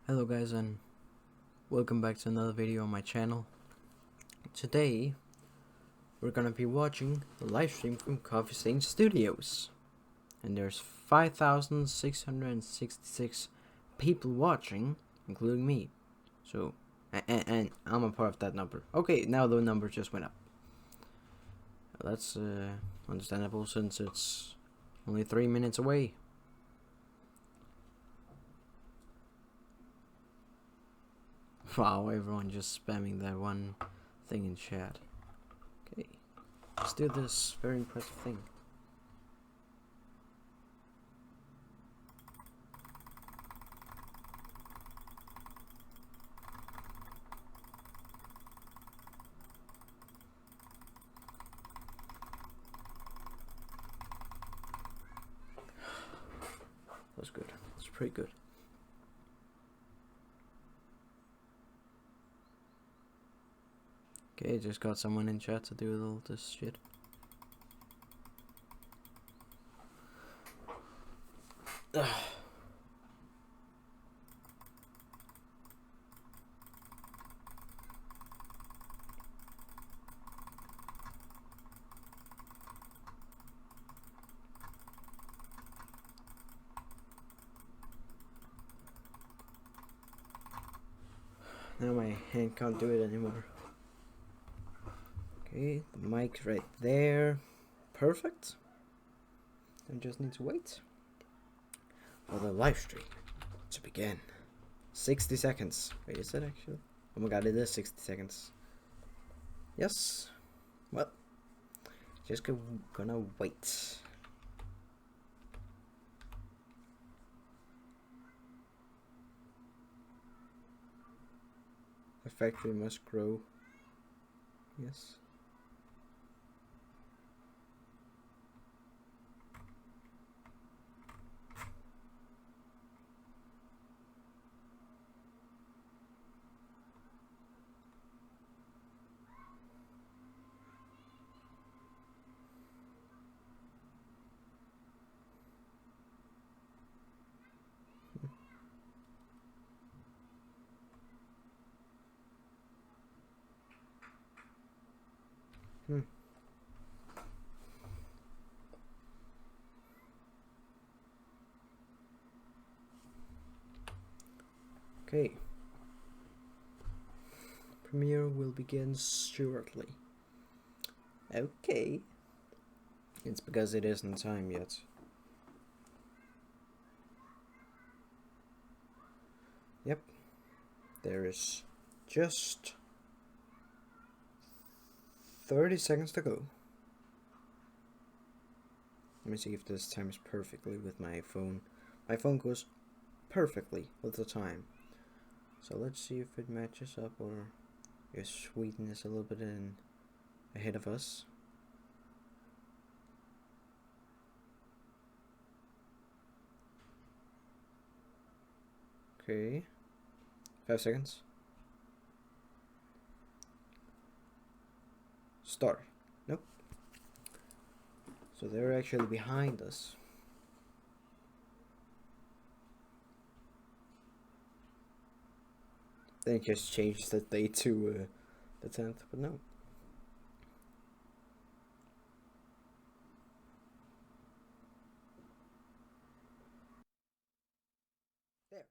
Hello guys, and welcome back to another video on my channel. Today we're gonna be watching the live stream from Coffee Stain Studios, and there's 5,666 people watching, including me. So and I'm a part of that number. Okay, now the number just went up. That's understandable since it's only 3 minutes away. Wow, everyone just spamming that one thing in chat. Okay, let's do this very impressive thing. That's good. That's pretty good. Okay, just got someone in chat to do all this shit. Ugh. Now my hand can't do it anymore. Okay, the mic's right there. Perfect. I just need to wait for the live stream to begin. 60 seconds. Wait, is it actually? Oh my god, it is 60 seconds. Yes. Well, just gonna wait. The factory must grow. Yes. Okay. Premiere will begin shortly. Okay. It's because it isn't time yet. Yep. There is just 30 seconds to go. Let me see if this times perfectly with my phone. My phone goes perfectly with the time. So let's see if it matches up or if Sweden is a little bit ahead of us. Okay. 5 seconds. Start. Nope. So they're actually behind us. They just changed the date to the 10th, but no. There.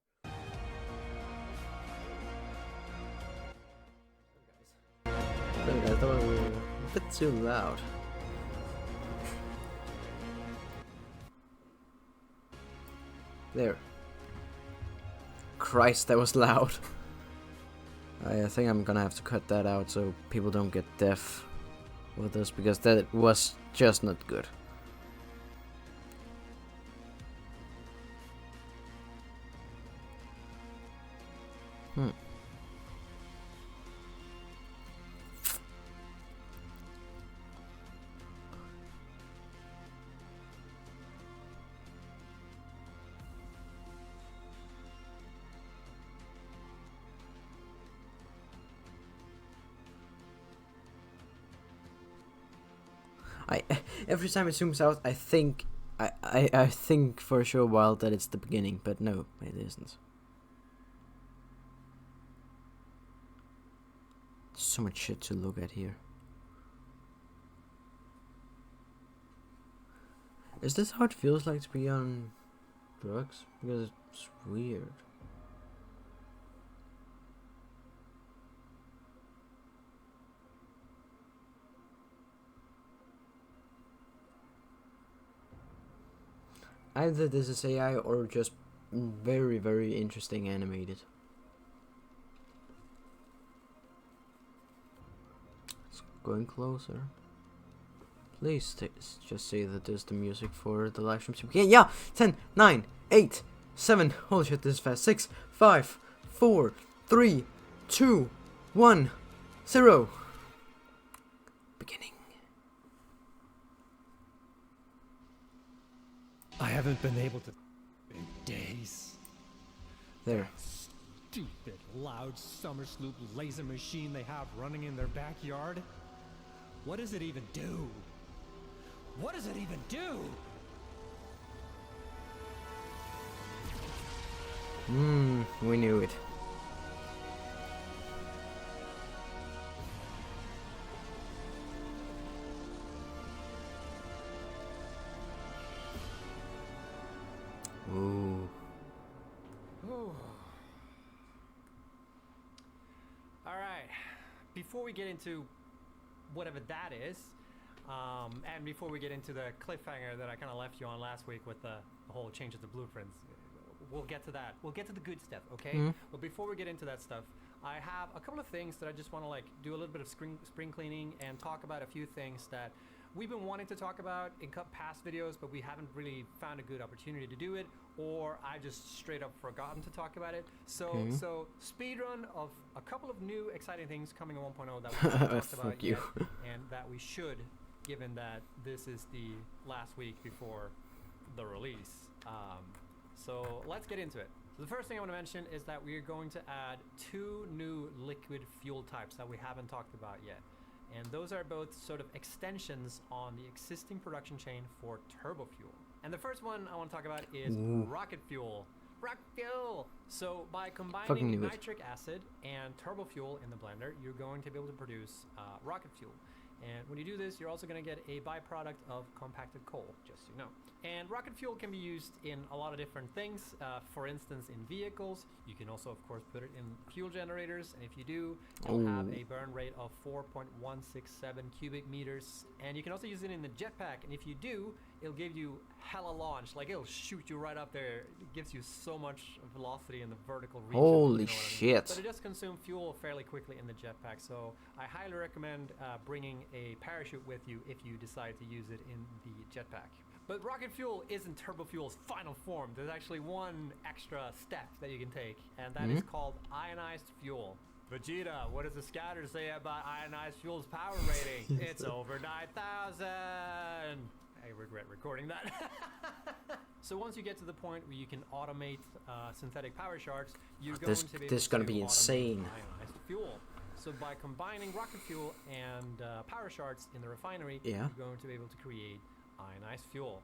Sorry guys, I thought we were a bit too loud. There. Christ, that was loud. I think I'm gonna have to cut that out so people don't get deaf with this, because that was just not good. Every time it zooms out, I think I think for a sure while that it's the beginning, but no, it isn't. So much shit to look at here. Is this how it feels like to be on drugs? Because it's weird. Either this is AI or just very, very interesting animated. It's going closer. Please just say that there's the music for the live stream. Yeah, 10, 9, 8, 7. Holy shit, this is fast. 6, 5, 4, 3, 2, 1, 0. Beginning. I haven't been able to in days. There. Stupid loud summer sloop laser machine they have running in their backyard. What does it even do? What does it even do? We knew it. Ooh. All right. Before we get into whatever that is, and before we get into the cliffhanger that I kind of left you on last week with the whole change of the blueprints, we'll get to that. We'll get to the good stuff, okay? But before we get into that stuff, I have a couple of things that I just want to like do a little bit of spring cleaning and talk about a few things that we've been wanting to talk about in past videos, but we haven't really found a good opportunity to do it, or I just straight up forgotten to talk about it. So, so speed run of a couple of new exciting things coming in 1.0 that we haven't talked about yet, and that we should, given that this is the last week before the release. So let's get into it. So the first thing I want to mention is that we are going to add 2 new liquid fuel types that we haven't talked about yet. And those are both sort of extensions on the existing production chain for turbo fuel. And the first one I want to talk about is rocket fuel. Rocket fuel! So by combining nitric acid and turbo fuel in the blender, you're going to be able to produce rocket fuel. And when you do this, you're also going to get a byproduct of compacted coal, just so you know. And rocket fuel can be used in a lot of different things. For instance, in vehicles. You can also, of course, put it in fuel generators. And if you do, you'll have a burn rate of 4.167 cubic meters. And you can also use it in the jetpack. And if you do, it'll give you hella launch. Like, it'll shoot you right up there. It gives you so much velocity in the vertical region. Holy shit. But it does consume fuel fairly quickly in the jetpack. So I highly recommend bringing a parachute with you if you decide to use it in the jetpack. But rocket fuel isn't turbo fuel's final form. There's actually one extra step that you can take, and that is called ionized fuel. Vegeta, what does the scatter say about ionized fuel's power rating? It's over 9,000! I regret recording that. So once you get to the point where you can automate synthetic power shards, you're going to be able to automate insane. Ionized fuel. So by combining rocket fuel and power shards in the refinery, you're going to be able to create ionized fuel.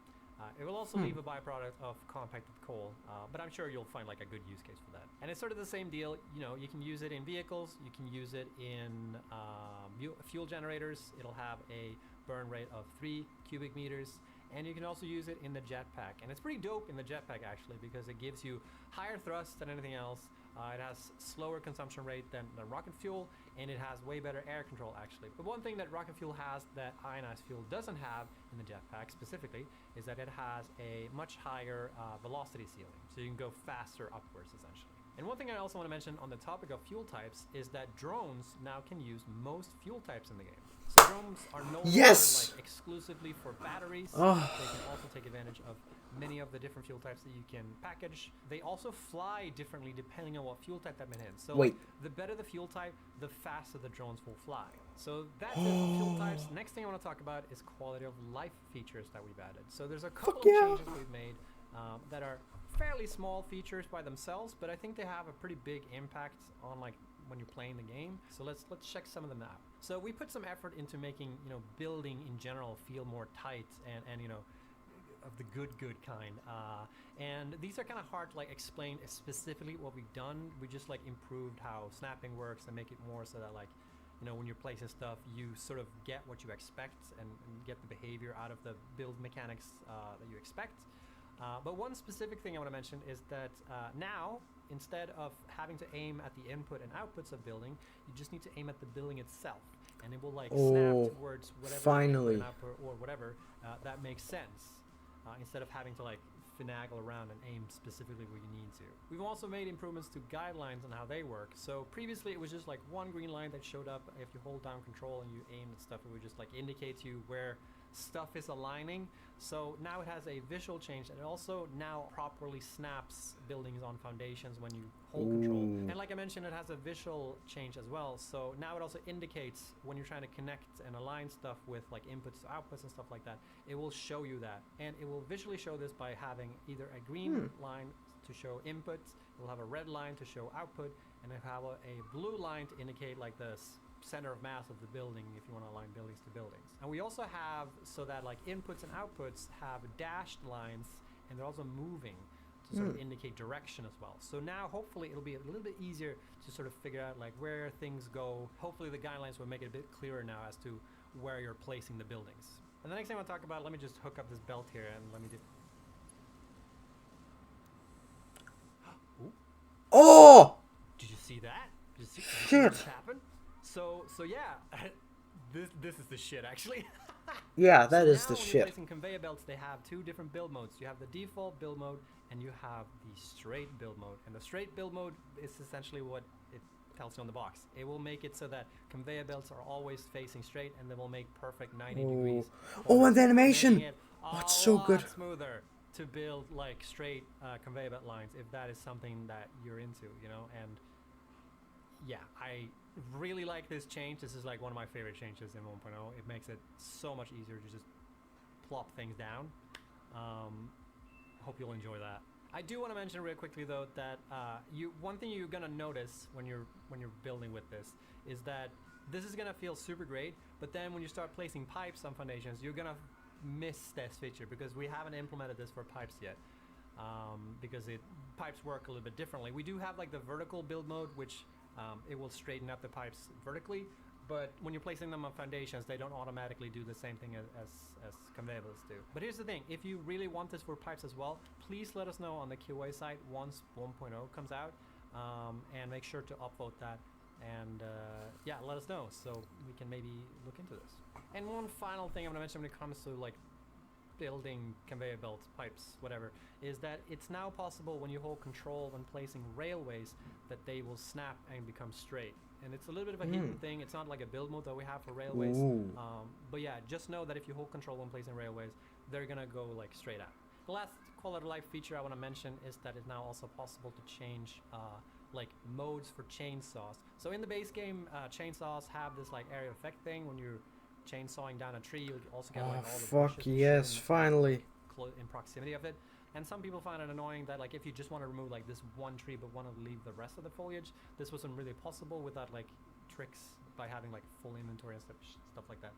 It will also leave a byproduct of compacted coal, but I'm sure you'll find like a good use case for that. And it's sort of the same deal. You know, you can use it in vehicles, you can use it in fuel generators. It'll have a burn rate of 3 cubic meters, and you can also use it in the jetpack. And it's pretty dope in the jetpack actually, because it gives you higher thrust than anything else. It has slower consumption rate than rocket fuel, and it has way better air control actually. But one thing that rocket fuel has that ionized fuel doesn't have in the jetpack specifically is that it has a much higher velocity ceiling, so you can go faster upwards essentially. And one thing I also want to mention on the topic of fuel types is that drones now can use most fuel types in the game. So drones are no longer like exclusively for batteries. They can also take advantage of many of the different fuel types that you can package. They also fly differently depending on what fuel type that they're in. So the better the fuel type, the faster the drones will fly. So that's it for fuel types. Next thing I want to talk about is quality of life features that we've added. So there's a couple of changes we've made that are fairly small features by themselves, but I think they have a pretty big impact on like when you're playing the game. So let's check some of them out. So we put some effort into making, you know, building in general feel more tight and you know, of the good kind. And these are kind of hard to like explain specifically what we've done. We just like improved how snapping works and make it more so that like you know, when you're placing stuff, you sort of get what you expect and get the behavior out of the build mechanics that you expect. But one specific thing I want to mention is that now, instead of having to aim at the input and outputs of building, you just need to aim at the building itself, and it will like snap towards whatever finally. input and output or whatever that makes sense, instead of having to like finagle around and aim specifically where you need to. We've also made improvements to guidelines on how they work. So previously it was just like one green line that showed up. If you hold down control and you aim at stuff, it would just like indicate to you where stuff is aligning. So now it has a visual change, and it also now properly snaps buildings on foundations when you hold control. And like I mentioned, it has a visual change as well. So now it also indicates when you're trying to connect and align stuff with like inputs to outputs and stuff like that. It will show you that, and it will visually show this by having either a green line to show inputs, it will have a red line to show output, and it will have a blue line to indicate like the center of mass of the building if you want to align buildings to buildings. And we also have so that like inputs and outputs have dashed lines, and they're also moving to sort of indicate direction as well. So now hopefully it'll be a little bit easier to sort of figure out like where things go. Hopefully the guidelines will make it a bit clearer now as to where you're placing the buildings. And the next thing I want to talk about, let me just hook up this belt here and let me do. Oh! Did you see that? Did you see Shit! what happened? So yeah, this is the shit actually. Yeah, that is the When you're shit. placing conveyor belts, they have two different build modes. You have the default build mode, and you have the straight build mode. And the straight build mode is essentially what it tells you on the box. It will make it so that conveyor belts are always facing straight, and they will make perfect 90 degrees. Oh, and the animation! Making it Oh, it's so good. smoother to build like straight conveyor belt lines if that is something that you're into, you know. And yeah, I really like this change. This is like one of my favorite changes in 1.0. It makes it so much easier to just plop things down. Hope you'll enjoy that. I do want to mention real quickly though that one thing you're gonna notice when you're building with this is that this is gonna feel super great, but then when you start placing pipes on foundations, you're gonna miss this feature because we haven't implemented this for pipes yet. Because pipes work a little bit differently. We do have like the vertical build mode, which it will straighten up the pipes vertically, but when you're placing them on foundations, they don't automatically do the same thing as conveyor belts do. But here's the thing, if you really want this for pipes as well, please let us know on the QA site once 1.0 comes out, and make sure to upvote that, and yeah, let us know so we can maybe look into this. And one final thing I'm going to mention when it comes to like building conveyor belts, pipes, whatever, is that it's now possible when you hold control when placing railways that they will snap and become straight. And it's a little bit of a hidden thing. It's not like a build mode that we have for railways. But yeah, just know that if you hold control when placing railways, they're gonna go like straight out. The last quality of life feature I want to mention is that it's now also possible to change like modes for chainsaws. So in the base game, chainsaws have this like area effect thing. When you're chainsawing down a tree, you also get like all the fuck bushes yes, finally. in proximity of it. And some people find it annoying that like if you just want to remove like this one tree but want to leave the rest of the foliage, this wasn't really possible without like tricks by having like full inventory and stuff like that.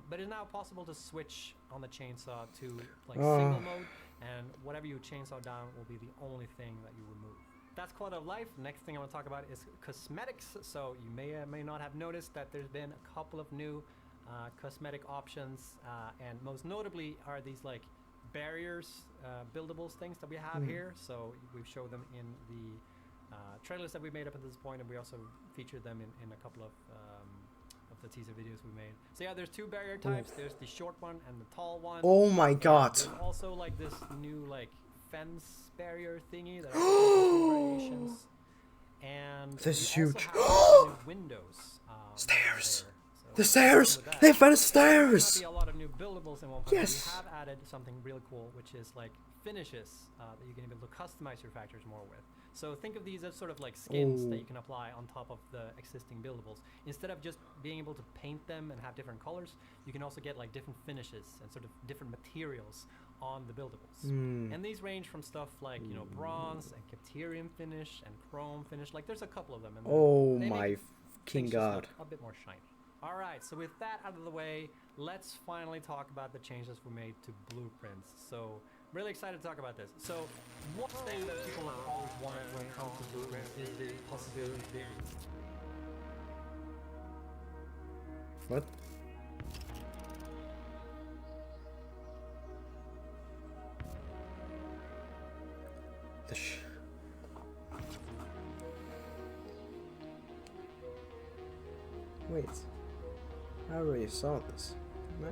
But it's now possible to switch on the chainsaw to like single mode, and whatever you chainsaw down will be the only thing that you remove. That's quality of life. Next thing I want to talk about is cosmetics. So you may or may not have noticed that there's been a couple of new cosmetic options, and most notably are these like barriers, buildables things that we have here. So we've showed them in the trailers that we made up at this point, and we also featured them in a couple of the teaser videos we made. So yeah, there's two barrier types. There's the short one and the tall one. Oh my god. There's also like this new like fence barrier thingy that are variations. And this is we also huge. have new windows. Stairs. There. So The stairs! with that, They found the there's gonna stairs! be a lot of new buildables in 1.0. Yes. We have added something really cool, which is like finishes that you can be able to customize your factors more with. So think of these as sort of like skins that you can apply on top of the existing buildables. Instead of just being able to paint them and have different colors, you can also get like different finishes and sort of different materials on the buildables. And these range from stuff like, you know, bronze and Capterium finish and chrome finish. Like there's a couple of them. And Oh they my make fucking things just god. look a bit more shiny. All right, so with that out of the way, let's finally talk about the changes we made to blueprints. So really excited to talk about this. So one thing that people have always wanted when it comes to blueprints is the possibility What? The Wait. I already saw this. No?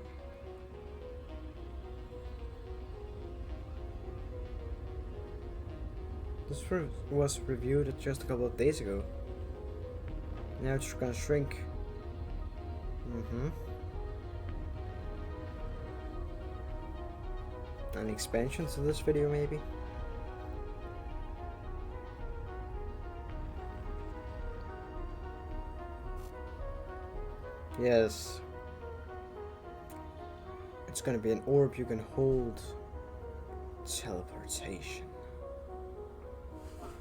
This was reviewed just a couple of days ago. Now it's gonna shrink. An expansion to this video, maybe? Yes. It's gonna be an orb you can hold. Teleportation.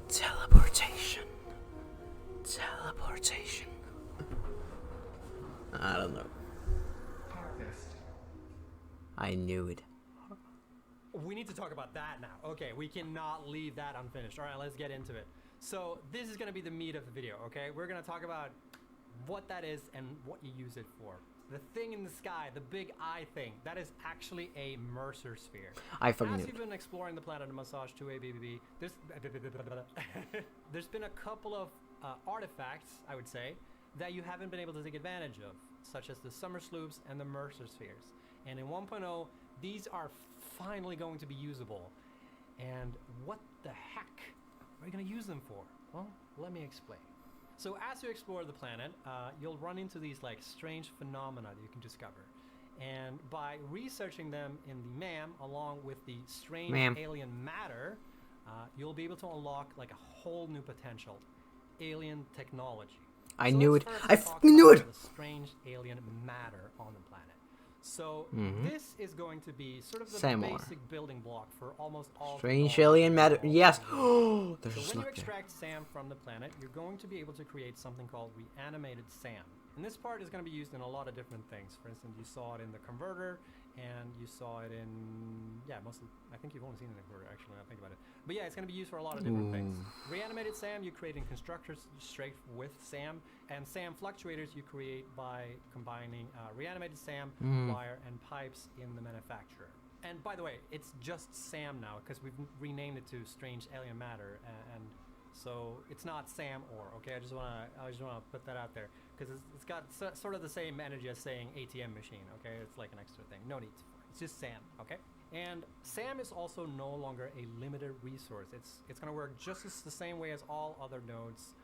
Teleportation. Teleportation. I don't know. I knew it. We need to talk about that now. Okay, we cannot leave that unfinished. All right, let's get into it. So this is going to be the meat of the video, okay? We're going to talk about what that is and what you use it for. The thing in the sky, the big eye thing, that is actually a Mercer sphere. I fucking As knew you've it. been exploring the planet of Massage 2A, there's been a couple of artifacts, I would say, that you haven't been able to take advantage of, such as the Summer Sloops and the Mercer spheres. And in 1.0, these are finally going to be usable. And what the heck are you going to use them for? Well, let me explain. So as you explore the planet, you'll run into these like strange phenomena that you can discover. And by researching them in the MAM along with the strange alien matter, you'll be able to unlock like a whole new potential. Alien technology. I So knew let's it. first I talk fucking knew about it! The strange alien matter on the planet. So this is going to be sort of the Samar. basic building block for almost all Strange technology alien matter. involved Yes. in the world. Oh, there's So a when you slug there. extract SAM from the planet, you're going to be able to create something called reanimated SAM. And this part is going to be used in a lot of different things. For instance, you saw it in the converter, and you saw it in, mostly, I think you've only seen it in the converter, actually, now I think about it. But yeah, it's going to be used for a lot of different things. Reanimated SAM, you create in constructors straight with SAM, and SAM fluctuators you create by combining reanimated SAM, wire, and pipes in the manufacturer. And by the way, it's just SAM now, because we've renamed it to Strange Alien Matter, and so it's not SAM ore, okay? I just wanna put that out there, because it's got sort of the same energy as saying ATM machine, okay? It's like an extra thing. No need for it. It's just SAM, okay? And SAM is also no longer a limited resource. It's gonna work just the same way as all other nodes.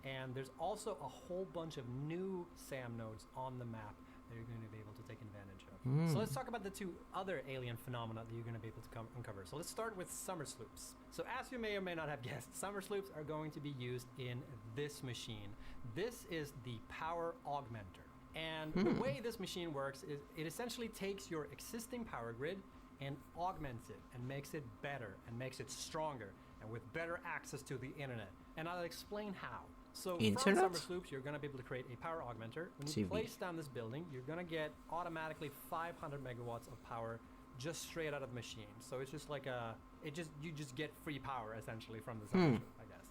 And there's also a whole bunch of new SAM nodes on the map that you're going to be able to take advantage of. So let's talk about the two other alien phenomena that you're going to be able to uncover. So let's start with Summer Sloops. So as you may or may not have guessed, Summer Sloops are going to be used in this machine. This is the power augmenter. And the way this machine works is it essentially takes your existing power grid and augments it and makes it better and makes it stronger and with better access to the internet. And I'll explain how. So from Summer Sloops, you're going to be able to create a power augmenter. When you place down this building, you're going to get automatically 500 megawatts of power just straight out of the machine. So it's just like you just get free power essentially from the Summer Sloop, I guess.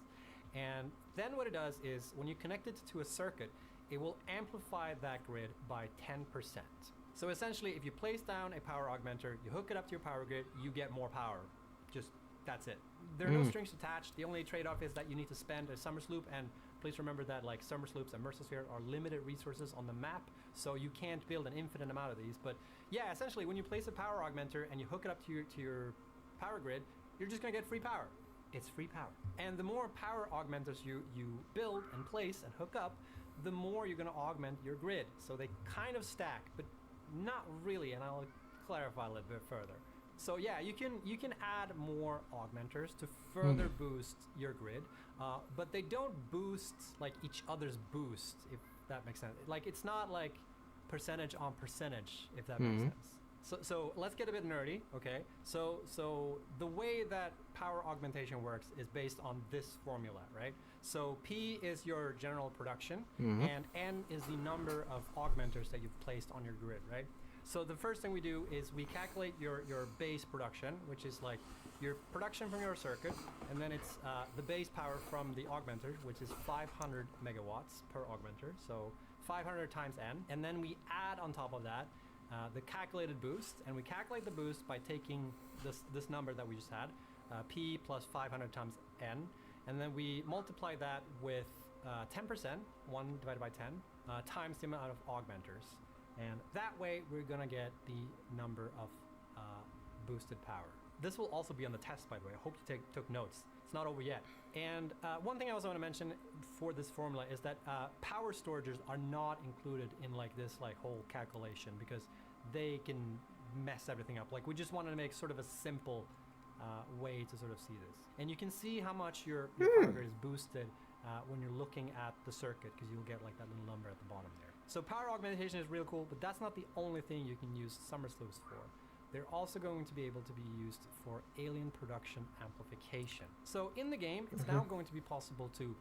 And then what it does is when you connect it to a circuit, it will amplify that grid by 10%. So essentially, if you place down a power augmenter, you hook it up to your power grid, you get more power. Just that's it. There are no strings attached. The only trade-off is that you need to spend a Summer Sloop, and please remember that like Summer Sloops and Mercer Sphere are limited resources on the map, so you can't build an infinite amount of these. But yeah, essentially, when you place a power augmenter and you hook it up to your power grid, you're just gonna get free power. It's free power. And the more power augmenters you build and place and hook up, the more you're gonna augment your grid. So they kind of stack, but not really, and I'll clarify a little bit further. So yeah, you can add more augmenters to further boost your grid, but they don't boost like each other's boost, if that makes sense. Like it's not like percentage on percentage, if that makes sense. So let's get a bit nerdy, okay? So the way that power augmentation works is based on this formula, right? So P is your general production, and N is the number of augmenters that you've placed on your grid, right? So the first thing we do is we calculate your base production, which is like your production from your circuit, and then it's the base power from the augmenter, which is 500 megawatts per augmenter. So 500 times n, and then we add on top of that the calculated boost, and we calculate the boost by taking this number that we just had, p plus 500 times n, and then we multiply that with 10%, 1 divided by 10, times the amount of augmenters. And that way we're gonna get the number of boosted power. This will also be on the test, by the way. I hope you took notes. It's not over yet. And one thing I also want to mention for this formula is that power storages are not included in like this like whole calculation, because they can mess everything up. Like, we just wanted to make sort of a simple way to sort of see this. And you can see how much your power grid is boosted when you're looking at the circuit, because you'll get like that little number at the bottom there. So power augmentation is real cool, but that's not the only thing you can use summer slopes for. They're also going to be able to be used for alien production amplification. So in the game, it's now going to be possible to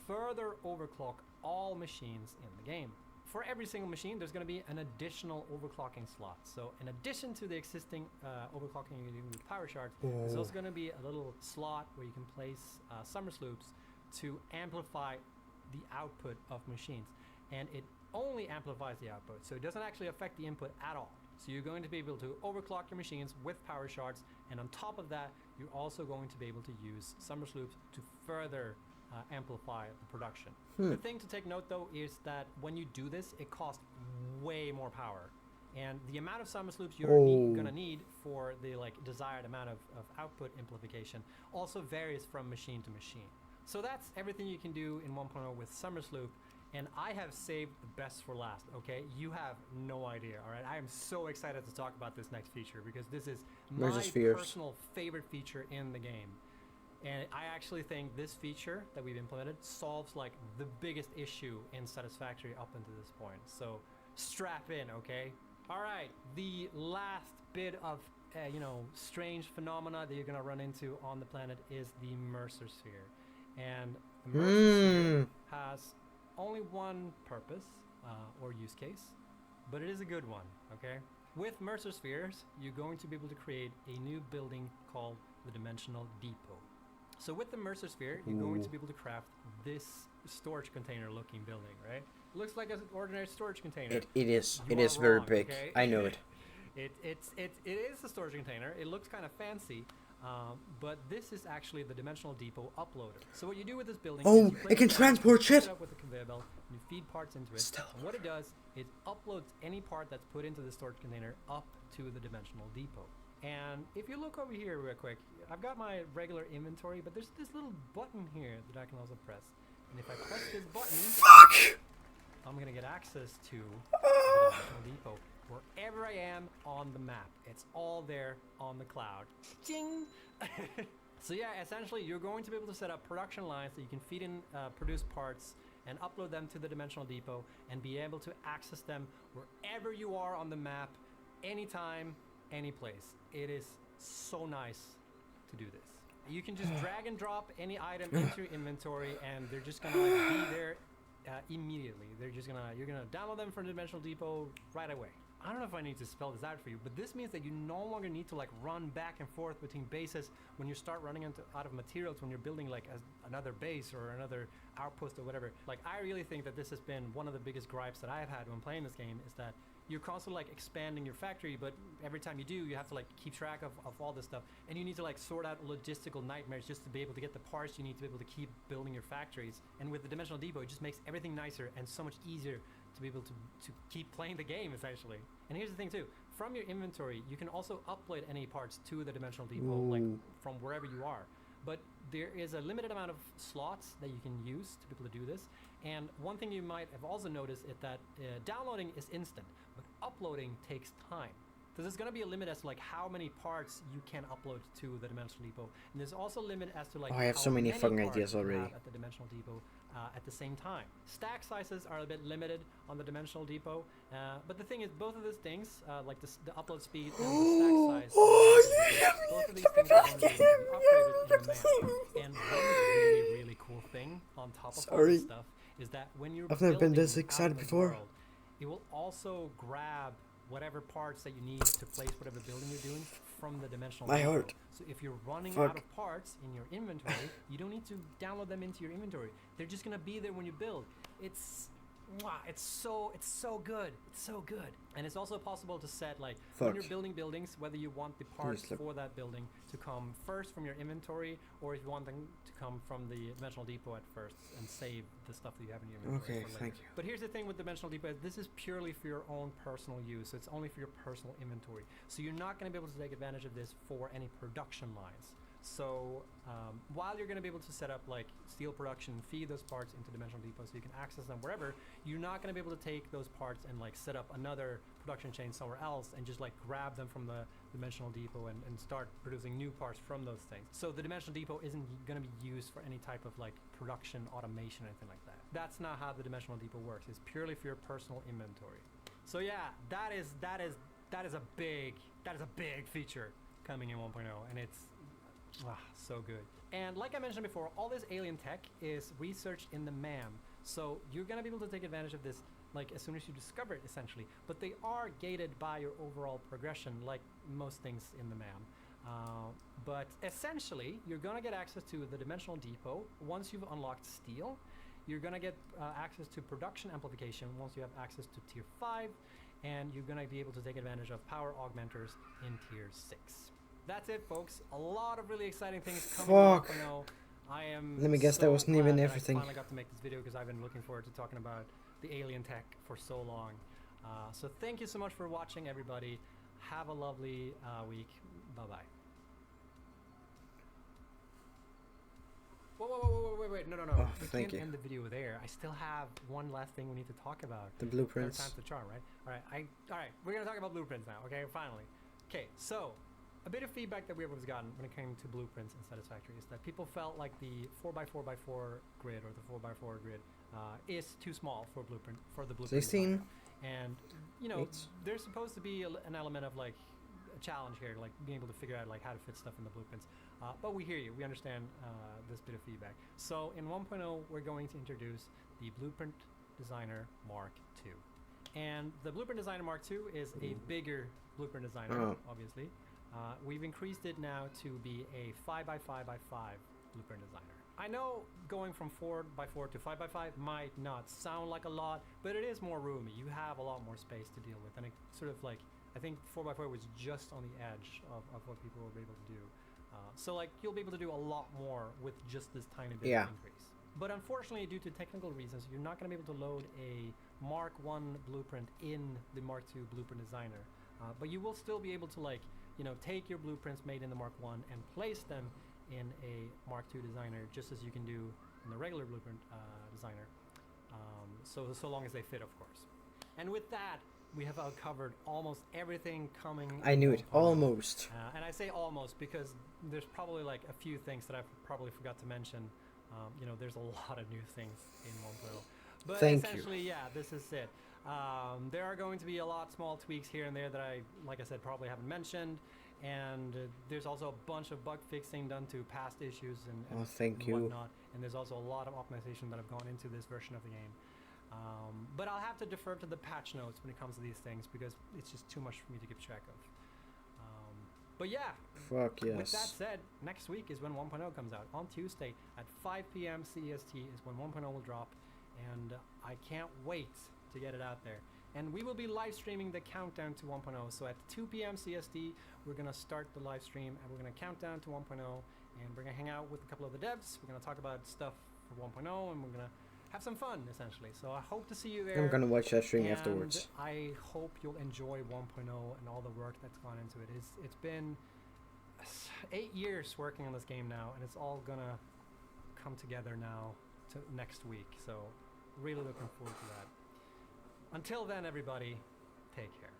further overclock all machines in the game. For every single machine, there's going to be an additional overclocking slot. So in addition to the existing overclocking you do with power shards, there's also going to be a little slot where you can place summer sloops to amplify the output of machines. And it only amplifies the output, so it doesn't actually affect the input at all. So you're going to be able to overclock your machines with power shards, and on top of that, you're also going to be able to use summer sloops to further amplify the production. The thing to take note though is that when you do this, it costs way more power, and the amount of summer sloops you're gonna need for the like desired amount of output amplification also varies from machine to machine. So that's everything you can do in 1.0 with summer sloop. And I have saved the best for last, okay? You have no idea, all right? I am so excited to talk about this next feature, because this is my personal favorite feature in the game. And I actually think this feature that we've implemented solves like the biggest issue in Satisfactory up until this point. So strap in, okay? All right, the last bit of, strange phenomena that you're gonna run into on the planet is the Mercer Sphere. And the Mercer Sphere has only one purpose or use case, but it is a good one, okay? With Mercer Spheres, you're going to be able to create a new building called the Dimensional Depot. So with the Mercer Sphere, you're going to be able to craft this storage container looking building, right? It looks like an ordinary storage container. It is very big. Okay? I know it. It is a storage container. It looks kind of fancy. But this is actually the Dimensional Depot uploader. So what you do with this building is it can transport shit! It up with a conveyor belt, and you feed parts into it. And what it does, it uploads any part that's put into the storage container up to the Dimensional Depot. And if you look over here real quick, I've got my regular inventory, but there's this little button here that I can also press. And if I press this button, I'm going to get access to the Dimensional Depot. Wherever I am on the map, it's all there on the cloud. Ching! So yeah, essentially you're going to be able to set up production lines that you can feed in produced parts and upload them to the Dimensional Depot and be able to access them wherever you are on the map, anytime, any place. It is so nice to do this. You can just drag and drop any item into your inventory, and they're just gonna like be there immediately. You're gonna download them from the Dimensional Depot right away. I don't know if I need to spell this out for you, but this means that you no longer need to like run back and forth between bases when you start running out of materials when you're building like another base or another outpost or whatever. Like, I really think that this has been one of the biggest gripes that I've had when playing this game, is that you're constantly like expanding your factory, but every time you do, you have to like keep track of all this stuff, and you need to like sort out logistical nightmares just to be able to get the parts you need to be able to keep building your factories. And with the Dimensional Depot, it just makes everything nicer and so much easier to be able to keep playing the game, essentially. And here's the thing too, from your inventory, you can also upload any parts to the Dimensional Depot, like from wherever you are. But there is a limited amount of slots that you can use to be able to do this. And one thing you might have also noticed is that downloading is instant, but uploading takes time. So there's going to be a limit as to like how many parts you can upload to the Dimensional Depot, and there's also a limit as to like I have so many fucking ideas already at the Dimensional Depot at the same time. Stack sizes are a bit limited on the Dimensional Depot, but the thing is, both of these things, like the upload speed and the stack size, both of these things are going to be upgraded in the map. And one really cool thing on top of all this stuff is that when you're I've never been this excited before. World, it will also grab whatever parts that you need to place whatever building you're doing from the Dimensional Depot. heart. So if you're running out of parts in your inventory, you don't need to download them into your inventory. They're just gonna be there when you build. It's It's so good. It's so good. And it's also possible to set like when you're building buildings, whether you want the parts for that building to come first from your inventory, or if you want them to come from the Dimensional Depot at first and save the stuff that you have in your inventory. Okay, thank you. But here's the thing with Dimensional Depot: this is purely for your own personal use. So it's only for your personal inventory. So you're not going to be able to take advantage of this for any production lines. So while you're going to be able to set up like steel production, feed those parts into Dimensional Depot so you can access them wherever, you're not going to be able to take those parts and like set up another production chain somewhere else and just like grab them from the Dimensional Depot and start producing new parts from those things. So the Dimensional Depot isn't going to be used for any type of like production automation or anything like that. That's not how the Dimensional Depot works. It's purely for your personal inventory. So yeah, that is a big feature coming in 1.0, and it's so good. And like I mentioned before, all this alien tech is researched in the MAM. So you're going to be able to take advantage of this like as soon as you discover it, essentially. But they are gated by your overall progression, like most things in the MAM. But essentially, you're going to get access to the Dimensional Depot once you've unlocked steel. You're going to get access to production amplification once you have access to tier 5. And you're going to be able to take advantage of power augmenters in tier 6. That's it, folks. A lot of really exciting things coming up. I am. Let me guess, that wasn't even everything. I finally got to make this video because I've been looking forward to talking about the alien tech for so long. So thank you so much for watching, everybody. Have a lovely week. Bye-bye. Whoa, wait. No. We can't end the video there. I still have one last thing we need to talk about. The blueprints. Third time's the charm, right? All right. We're going to talk about blueprints now, okay? Finally. Okay, so a bit of feedback that we have gotten when it came to blueprints and Satisfactory is that people felt like the 4x4x4 grid or the 4x4 grid is too small for the blueprint 16 design. And you know, there's supposed to be an element of like a challenge here, like being able to figure out like how to fit stuff in the blueprints. But we hear you, we understand this bit of feedback. So in 1.0 we're going to introduce the Blueprint Designer Mark II. And the Blueprint Designer Mark II is a bigger Blueprint Designer, obviously. We've increased it now to be a 5x5x5 Blueprint Designer. I know going from 4x4 to 5x5 might not sound like a lot, but it is more roomy. You have a lot more space to deal with, and it sort of like, I think 4x4 was just on the edge of what people will be able to do. So like, you'll be able to do a lot more with just this tiny bit of increase. But unfortunately, due to technical reasons, you're not going to be able to load a Mark I blueprint in the Mark II Blueprint Designer. But you will still be able to like, you know, take your blueprints made in the Mark I and place them in a Mark II Designer, just as you can do in the regular Blueprint Designer. So long as they fit, of course. And with that, we have covered almost everything coming. I knew it, almost. And I say almost because there's probably like a few things that I've probably forgot to mention. You know, there's a lot of new things in 1.0. But essentially, yeah, this is it. There are going to be a lot small tweaks here and there that I, like I said, probably haven't mentioned. And there's also a bunch of bug fixing done to past issues and whatnot. And there's also a lot of optimization that have gone into this version of the game. But I'll have to defer to the patch notes when it comes to these things because it's just too much for me to keep track of. But yeah, with that said, next week is when 1.0 comes out. On Tuesday at 5 p.m. CEST is when 1.0 will drop, and I can't wait to get it out there. And we will be live streaming the countdown to 1.0. So at 2 p.m. CST, we're going to start the live stream, and we're going to count down to 1.0, and we're going to hang out with a couple of the devs. We're going to talk about stuff for 1.0, and we're going to have some fun, essentially. So I hope to see you there. I'm going to watch that stream afterwards. I hope you'll enjoy 1.0 and all the work that's gone into it. It's been 8 years working on this game now, and it's all going to come together now to next week. So really looking forward to that. Until then, everybody, take care.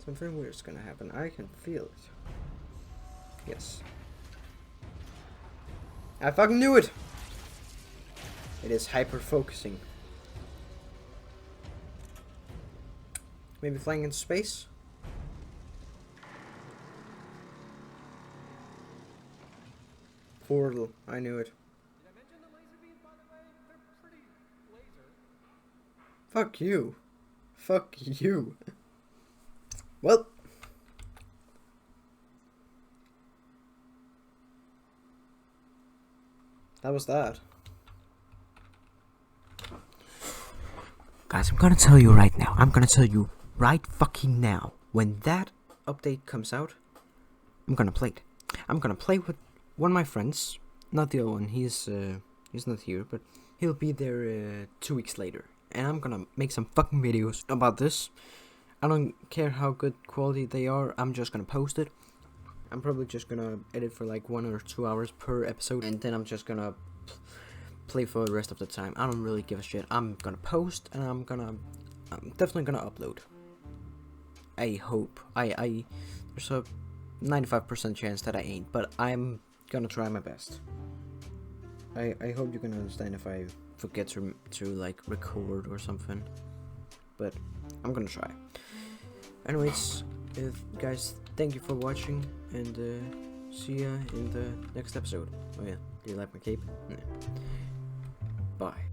Something weird's gonna happen. I can feel it. Yes. I fucking knew it! It is hyper-focusing. Maybe flying into space? Portal. I knew it. Did I mention the laser beams, by the way? They're pretty laser. Fuck you. Fuck you. Well, that was that. Guys, I'm gonna tell you right now. I'm gonna tell you right fucking now. When that update comes out, I'm gonna play it. I'm gonna play with one of my friends, not the other one. He's not here, but he'll be there 2 weeks later, and I'm gonna make some fucking videos about this. I don't care how good quality they are. I'm just gonna post it. I'm probably just gonna edit for like 1 or 2 hours per episode, and then I'm just gonna play for the rest of the time. I don't really give a shit. I'm gonna post, and I'm definitely gonna upload. I hope. There's a 95% chance that I ain't, but I'm gonna try my best. I hope you can understand if I forget to like record or something, but I'm gonna try. Anyways, guys, thank you for watching, and see ya in the next episode. Oh yeah, do you like my cape? Yeah. Bye.